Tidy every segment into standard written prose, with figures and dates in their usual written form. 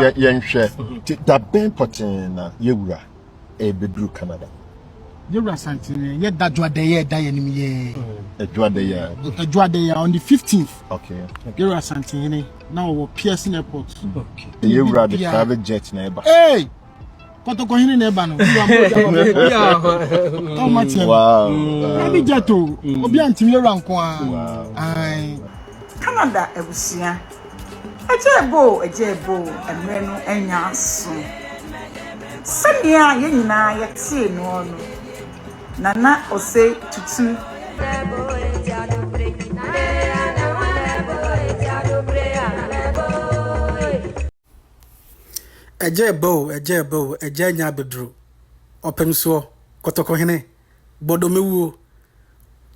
Yenhwe. Da ben potin na yewura e bedru Canada. Yewura Asantehene ye da dwade da yenim ye. Dwade on the 15th. Okay. Yewura Asantehene now we Pearson Airport. Okay. Yewura the private jet na eba. Hey! Kotoko hini na eba no. Oh my. Wow. Abi jet o. Obi antimi yewura nko a. Ai. Canada ebusia. Ejebo emre no enya aso. Sania ye nyina ye tie no no. Nana Osei Tutu. Ejebo enya bedru. Opemso kotoko hene bodo mewu.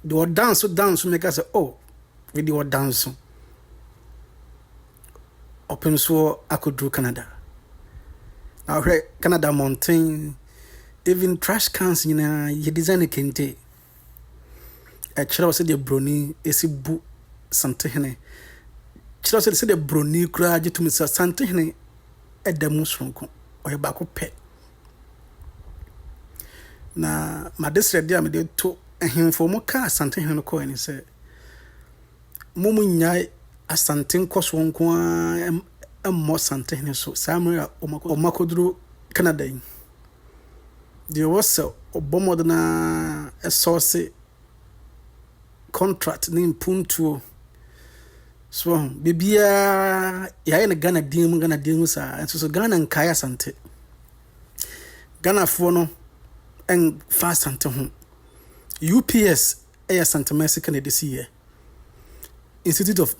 Do dance make us say oh we do dance. Otumfuo akodru Canada. Now here Canada mountain even trash cans ye design kente. A chira say the broni esibu Asantehene. Chira say the broni kura je to Mr. Asantehene edemu sonko oye bako pe. Na madesre dia me de to ehemfo mo ka Asantehene no ko ni say mumu nyai Asante nkoso nko ammo Asantehene so Samuel omakodru Canada yi de was obomodna a source contract ni mpuntuo so bibia ya na Ghana dim sa so Ghana nkai Asante Ghana fo no en fa Asante ho UPS Asante Mexican this year Institute of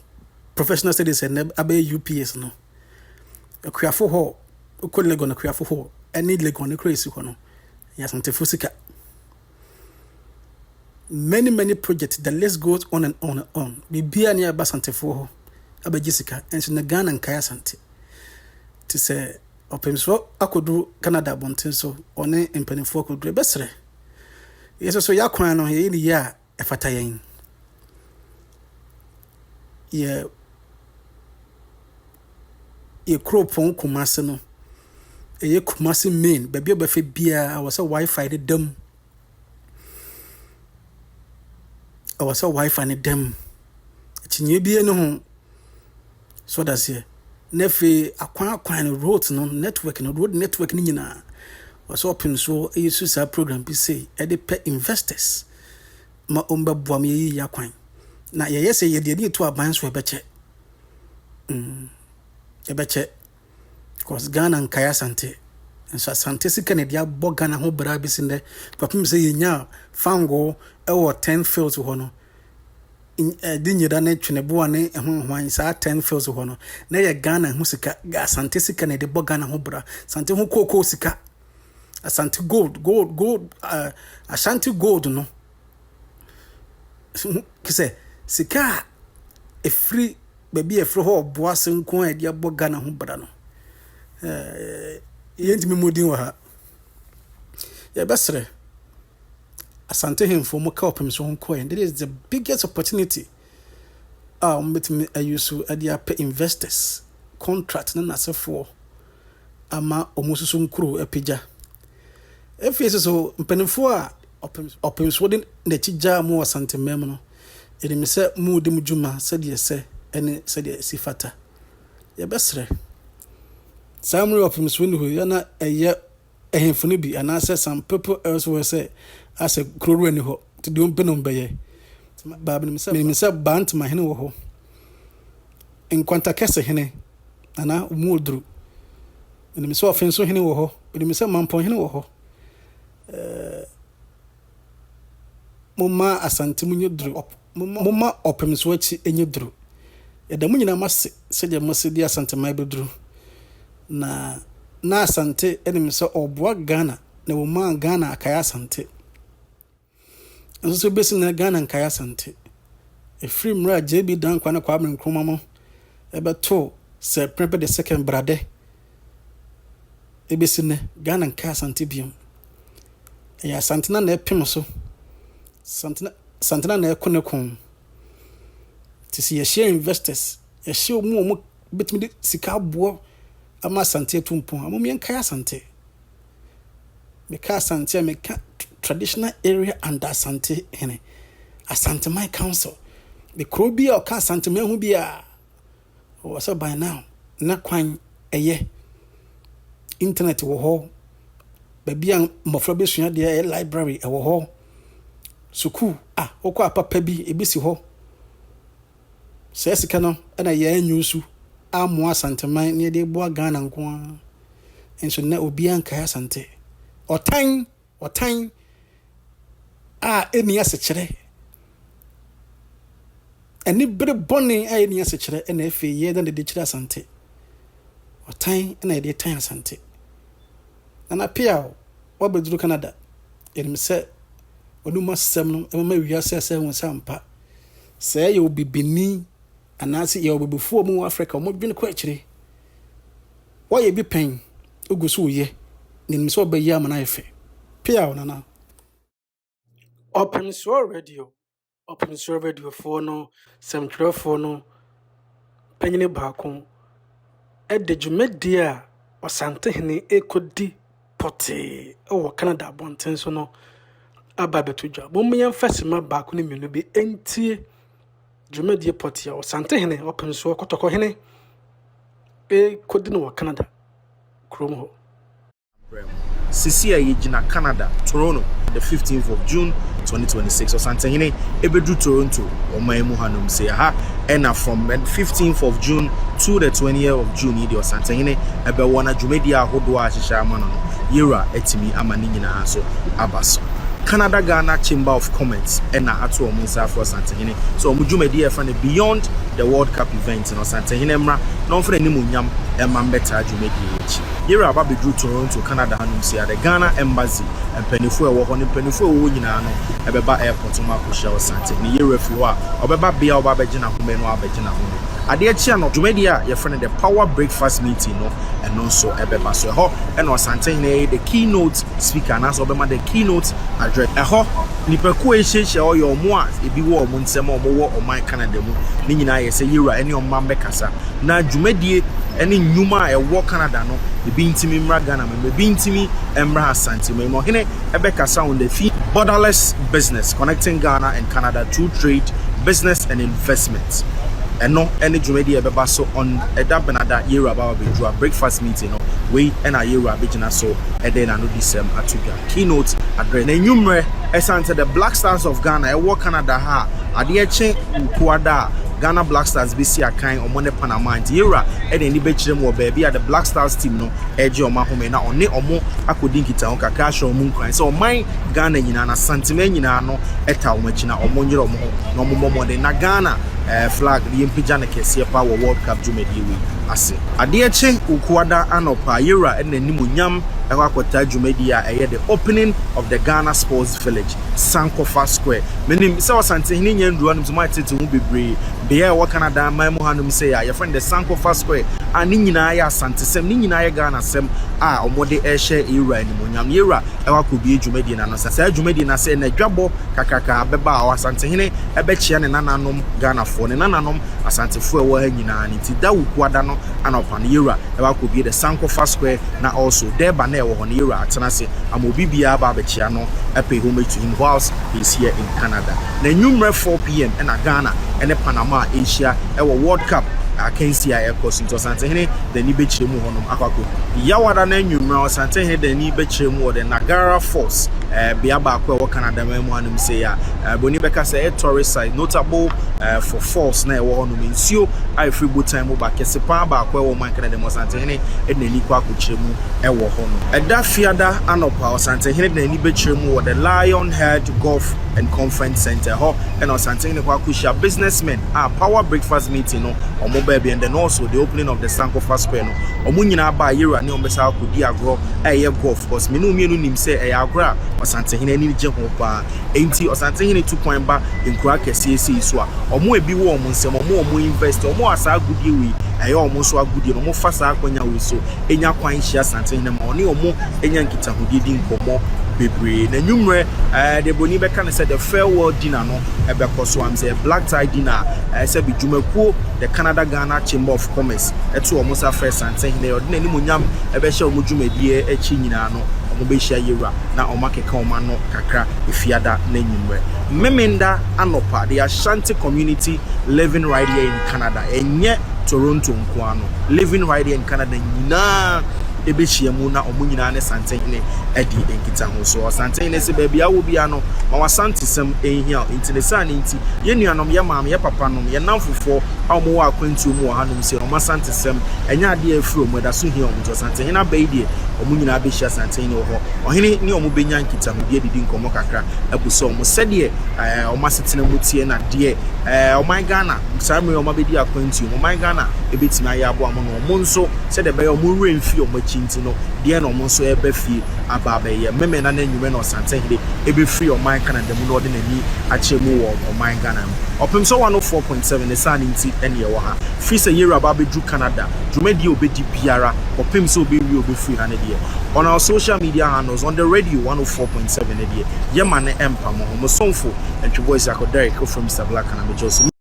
Professional Studies and abe UPS no akuafo ho ko Legon akuafo ho any Legon crazy ho no ya Asante fusika many projects the list goes on and on and on bibia ne aba Asante fo ho aba Jessica enso na Ghana nkai Asante to say Otumfuo akodu Canada bonten so one empanifo akodu besre yeso so yakwan no ye ni ya efata yen ye kropon Kumasi no ye Kumasi main baby obefe bia was a Wi-Fi de dem was a Wi-Fi ne dem chinye bia no ho so that's here nefe akwan road no network no road network ni nyina was Otumfuo yesu sa program bi say e de pe investors ma omba boam ye yakwan na ye say ye de to aban so ebeche ebeche cause Ghana nkai Asante so Asante sika ne dia bo Ghana ho bra bi sinde papim say ye nya fango e wo 10 fields ho no di nyida na twene bo ane ho hwan sa 10 fields ho no na ye Ghana ho sika Asante sika ne de bo Ghana ho bra Asante ho koko sika Asante gold Ashanti gold no kise sika e free baby e free ho boase nko e dia bo Ghana ho bra no yentimi modin wa ha ya besre Asantehene for mo ka Otumfuo nko e that is the biggest opportunity meeting use adia pay investors contract na nasefo ama omususu nkuro epija efie so mpanifo a Otumfuo de na chija mo Asante mem no enim se mu de mujuma se de se ene se de sifata ya besre Samuel Otumfuo ni ho yana eye ehemfo bi anase some people else will say as a kroro ni ho to do benom beye babu me se bant ma hene wo ho enkwanta kese hene ana umudru me se ofenso hene wo ho me se mampon hene wo ho mumma Asante munyedru mumma Otumfuo chi enyedru yada munyina mase se de mase di Asante mai bedru na Asante enim se oboa Ghana na wo ma Ghana akaya Asante nso besi na Ghana nkaya Asante free mra JB dan kwa na kwa amre nkroma mo ebeto se prepare the second brother ebesi ne Ghana nkaya Asante biom ya Asante na epem so Asante na ekonekon tisi ye share investors ye share omo betimi sika bo ama Asante tumpon amom yenka Asante meka Asante meka traditional area under Asantehene Asante my council the Krobia or Asante mehu bia was by now na kwan eye internet wo ho baby an mofra besua de library e wo ho suku okwa papa bi ebisi ho sesika no na ye anyusu amu Asanteman ne de boa Ghana nko enso na obi anka Asante otan eni asechire eni bere bone eni asechire na efe ye dan de chire Asante otan na de tan Asante na pia wabeduru Canada enim se onuma sem no emama wiase se hu sampa se ye obibini anase ye obibufu mu Africa mo dwene kwa chire wo ye bi pen ogusu ye nim so obayi amana efe pia na Otumfuo radio for no semtro for no panyine baako de dwumadi a Asantehene ekodi pote o Canada abonten so no aba betudwa bom yem fasima baako ne menu bi entie dwumadi pote a Asantehene Otumfuo kotokohene kodi no Canada krom ho Sisi yejina Canada Toronto the 15th of June 2026 Asantehene ebedu Toronto omaemu hanum say ha and from the 15th of June to the 20th of June the Asantehene ebe wona dwumadi ahodo a hihya ama no yera etimi amani nyina so abaso Canada Ghana Chamber of Commerce and ato omunsa for Asantehene so omudwumadi e fa ne beyond the World Cup event in Asantehene mra no for enimu nyam ema mbeta dwumadi echi yera aba bedru Toronto Canada hanum say the Ghana embassy and penifo e wo ho ne penifo wo nyina no ebeba airport ma ko share Asantehene yera fi ho a obeba bia oba begina ho me no abegina ho ade echi no dwumadi a ye friend the power breakfast meeting no and no so ebeba so ho and Asantehene the keynote speaker na so obema the keynote address ho nipaku ehyehyɛ oyo mo a ebi wo mo nsɛm o mo wo oman Canada mu ni nyina ye sɛ yera ene o mambe kasa na dwumadie ene nnwuma e wo Canada no ebi ntimi mra Ghana me ebi ntimi emra Asante me mo hene ebe kasa on the fee borderless business connecting Ghana and Canada through trade business and investment eno ene dwumadi e beba so on eda benada yera ba bedru a breakfast meeting no we ena yera begina so ede na no disem atuga keynote address na nyumre Asante the Black Stars of Ghana e wo Canada ha ade eche ukuada Ghana Black Stars BC akan omone Panama yera ede ni bekirem wo ba bia the Black Stars team no eje oma home na one omo akodi nkita ho kakra hwe omo nkran so oman Ghana nyina na Asantehene nyina no eta omachina omo nyere omo no omo de na Ghana flag the impijana kese pa World Cup dwumadi wi ase ade eche ukuada anopa yera ene nimunyam akwakota dwumadi a eye the opening of the Ghana Sports Village Sankofa Square menim se Asantehene nyandua num so matete hu bebre bia wo Canada man mu hanum say ya friend the Sankofa Square ani nyina ya Asantesem ni nyina ya Ghana sem a omode ehye yera nimunyam yera akwakobi dwumadi na no sa dwumadi na se na dwabo kakaka beba a Asantehene ebechia ne nananom Ghana ne nananom Asantefo e wo ha nyina ni ti da wukuada no anopa ne yera akwakobi the Sankofa Square na also deba na e wo ne yera atenase amobi bia ba bechia no pay homage to him whilst he's here in Canada na numero 4 p.m. na Ghana and Panama Asia e wo World Cup akansi a ekos into Asantehene the ni bechiremu honum akwako yawada na numero Asantehene the ni bechiremu the Niagara Falls bia ba akwa wo Canada memu anum say ya boni beka say a tourist site notable for falls na e wo honum nsuo I free boat time ba kese pa ba akwa wo man Canada Asantehene e na ni kwa akochiremu e wo honum eda fiada anopa Asantehene the ni bechiremu the Lionhead Golf and Conference Center ho and Asantehene kwa akoshia businessmen power breakfast meeting no baby and then also the opening of the Sankofa Square no omunyina ba yera ne ombesa akodi agro eye golf course menu nim say eye agro Asantehene ni je ho pa enti Asantehene 2 point ba nkura kese so a omo ebi wo omo nsem omo invest omo asa agudi wi eye omo so agudi no mo fa sa akwanya wi so enya kwan hia Asantehene ma oni omo enya nkita hodi di nkomo bebre na nwumre de boni beka ne say the farewell dinner no ebekọ so am say black tie dinner say bi dwumakuo the Canada Ghana Chamber of Commerce eto omo sa first Asantehene odi na ni munyam ebehye omo dwumadie echi nyina no omo be hia yewura na omo akeka omo no kakra efiada na nwumre memenda anopa the Ashanti community living right here in Canada enye Toronto nkoano living right here in Canada nyina ebechia mu na omo nyina ne Asantehene edi enkita ho so Asantehene se baabi awo bia no ma wasantesem ehia intinesa ne nti ye nuanom ye maam ye papa nom ye namfofo awo wa akwantu mu hanom se omo Asantesem enya ade afiro mu da so hia omo to Asantehene abaidie omo nyina abechia Asantehene ho ohene ni omo benya nkita mu bia didi nkomo kakra abuso omo sede omo asetena mutie na de oman Ghana samre omo bedi akwantu oman Ghana ebetima ya abo amo no omo nso sede be omo remfi omo chinti no de na omo nso ebe fie ababe ye meme na nwume no Asantehene ebe free oman Canada mu no de nani achemu wo oman Ghana opem so 104.7 ne sa nti ene ye wo ha free se yera ba bedru Canada dwumadi obedi biara opem so obewi obefree ha ne de on our social media handles on the radio 104.7 ne de ye ma ne empa mo somfo and your voice Derek from Mr. Black and I'm just